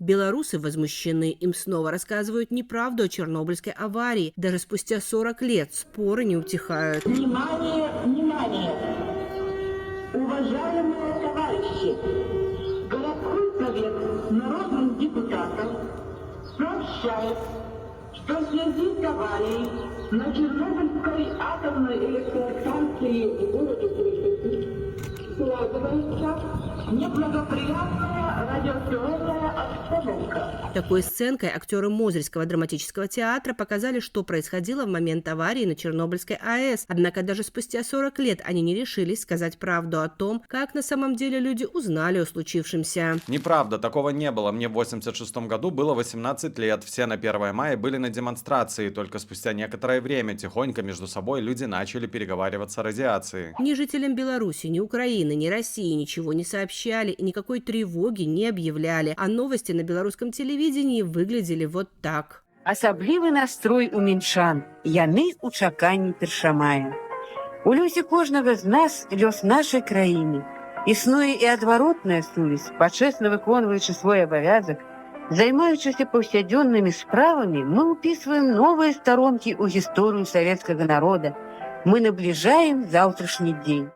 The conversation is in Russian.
Белорусы возмущены. Им снова рассказывают неправду о Чернобыльской аварии. Даже спустя 40 лет споры не утихают. Внимание, внимание! Уважаемые товарищи! Городской совет народных депутатов сообщает, что в связи с аварией на Чернобыльской атомной электростанции в городе Крышевцы складывается неблагоприятная радиационная обстановка. Такой сценкой актеры Мозырского драматического театра показали, что происходило в момент аварии на Чернобыльской АЭС. Однако даже спустя 40 лет они не решились сказать правду о том, как на самом деле люди узнали о случившемся. Неправда, такого не было. Мне в 86 году было 18 лет. Все на 1 мая были на демонстрации. Только спустя некоторое время тихонько между собой люди начали переговариваться о радиации. Ни жителям Беларуси, ни Украины, ни России ничего не сообщали и никакой тревоги не объявляли. А новости на белорусском телевидении выглядели вот так. Асаблівы настрой у мінчан. Яны ў чаканні першамая. У лёсе кожнага з нас лёс нашай краіны. Існуе і адваротная сувязь. Пачэсна выконваючы свой абавязак, займаючыся паўсядзённымі справамі, мы ўпісваем новыя старонкі ў гісторыю савецкага народа. Мы набліжаем заўтрашні дзень.